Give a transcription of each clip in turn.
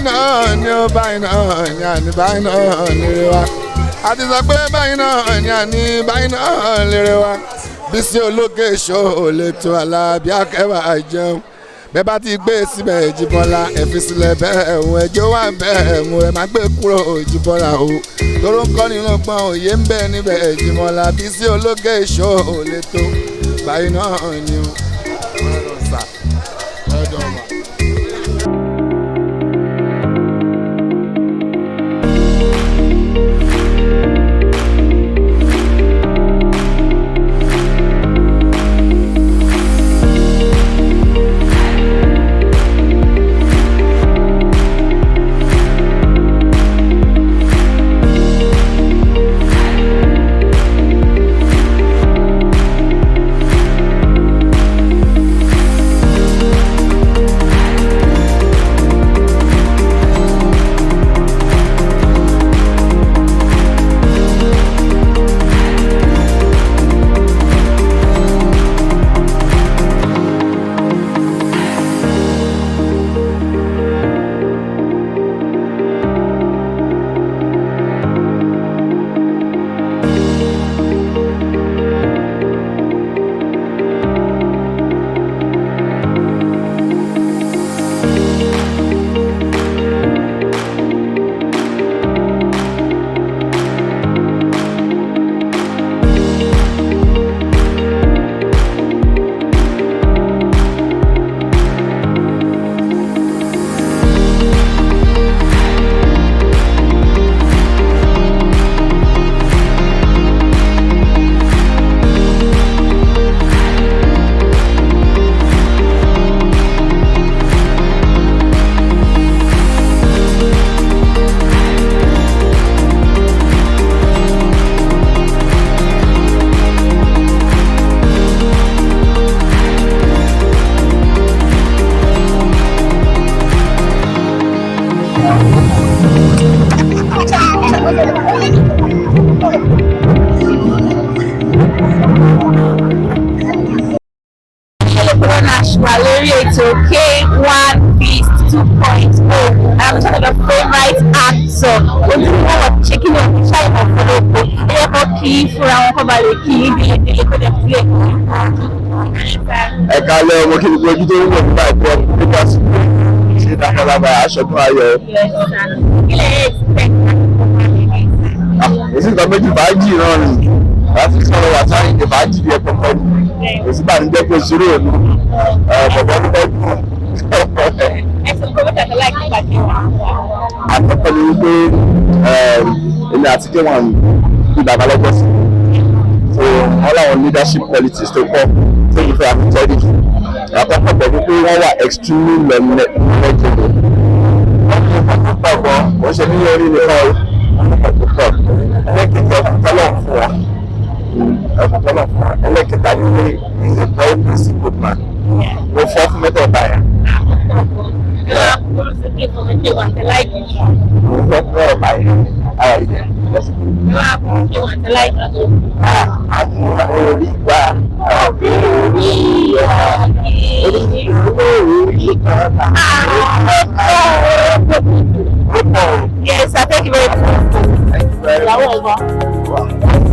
náà ni ó báyìí náà ni àní báyìí náà lérè wa àti sọ pé báyìí náà ni àní báyìí náà lérè wa Bisi Ologe Show lè tó Alábí Akẹ́wà jẹun bẹ́ẹ̀ bá ti gbé síbẹ̀ Jíbọ́lá ẹ fi sílẹ̀ bẹ́ẹ̀ ẹ̀hún ẹjọ́ wà bẹ́ẹ̀ ẹ̀hún ẹ má gbé kúrò Jíbọ́lá o tóró ń kọ́ nínú gbọ́n òye ń bẹ níbẹ̀ Jíbọ́lá Bisi Ologe Show lè tó báyìí náà ni o. K1 Beast 2.0. I'm talking about favorite actor. What do you want to check in on the child of Folopo? Key for our Kobale Key, ẹ kálẹ́ ọmọ kí ni pé ojú tó ń wọ̀ nígbà ìbọn because ṣe dákẹ́lábà aṣọ́dún ayọ̀. Èsì nǹkan méjì fàájì náà ni láti sọ̀rọ̀ wà sáyìn ní fàájì bí ẹ̀kọ́ kọ́ ni èsì bá ní jẹ́ pé ṣeré òní bọ̀bọ̀ ní bẹ́ẹ̀ dùn. Àkọ́kọ́ ni wípé èmi àti K1 bí bàbá lọ́jọ́ sí so wọ́n láwọn leadership qualities tó kọ́ tó yìí fẹ́ àfitẹ́rì àkọ́kọ́ pẹ̀lú pé wọ́n wà extremely knowledgeable. Wọ́n ní ìpàdé pọ̀ wọ́n ṣe ní orí nìkan ìpàdé pọ̀ ẹlẹ́kẹ̀kẹ́ ọ̀pọ̀tọ́lọ̀ fún wa ẹlẹ́kẹ̀ta ní pé is a very basic good man ló fọ́ fún mẹ́tọ̀ báyà. Mo fọ́ fún mẹ́tọ̀ báyà ara ìdẹ́ Yes, I thank you very much. Thank you very much.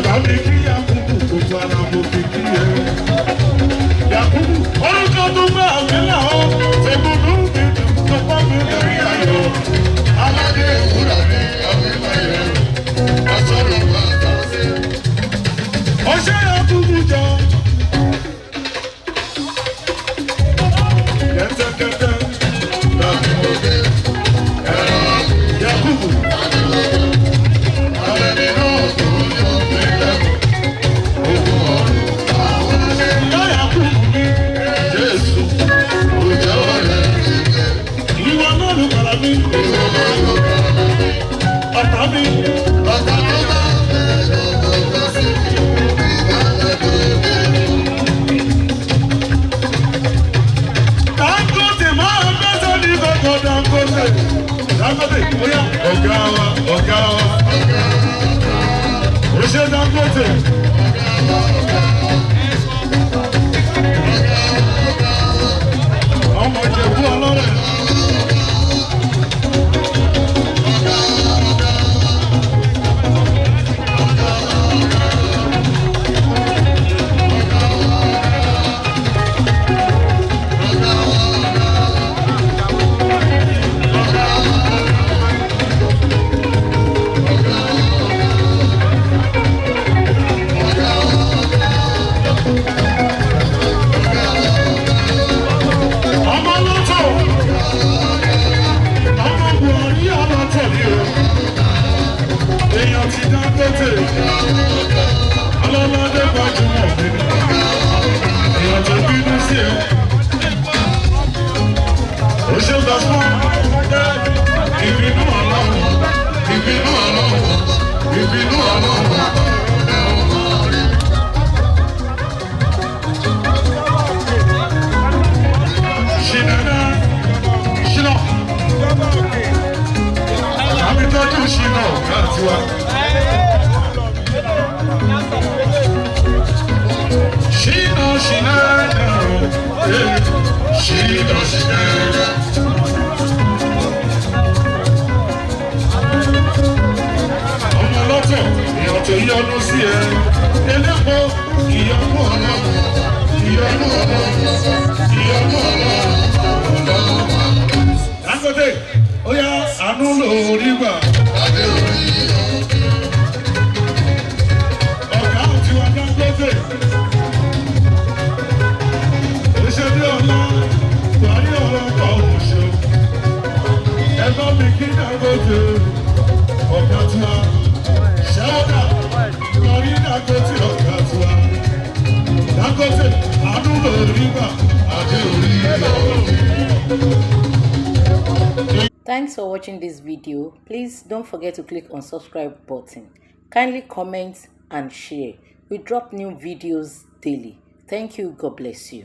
bá mi kí Yakubu gbogbo ara mo fi kí ẹ. Yakubu orúkọ tó bá mi là ó ṣègùnú mi tó bá mi lórí ayọ̀. Aládé ìwúrà ní àwímáyé asọ̀rọ̀ wà kàṣẹ. Ọṣẹ́ Yakubu jọ. Kẹ́tẹ́kẹ́tẹ́ láti mo dé ẹ̀rọ Yakubu. Ọ̀gá wa, ó ṣe Dangote. Ọmọ Ìjẹ̀bú ọlọ́rẹ̀. Ìyọnu sí ẹ, elépo ìyọnu ọ̀nà, ìyọnu ọ̀nà, ìyọnu ọ̀nà. Dangote, ó yá àánú lórí gbà. Ọ̀gá àti wa Dangote, ó ṣe bí ọ̀la, parí ọ̀rọ̀ kan oṣù. Ẹ bá mi kí Dangote, ọ̀gá tí wa. Ṣẹ́wọ́dà lórí Dangote ọ̀gá tiwa. Dangote àdúgbò rígbà àti orí ọ̀rọ̀. Thanks for watching this video. Please don't forget to click on subscribe button. Kindly comment and share. We drop new videos daily. Thank you. God bless you.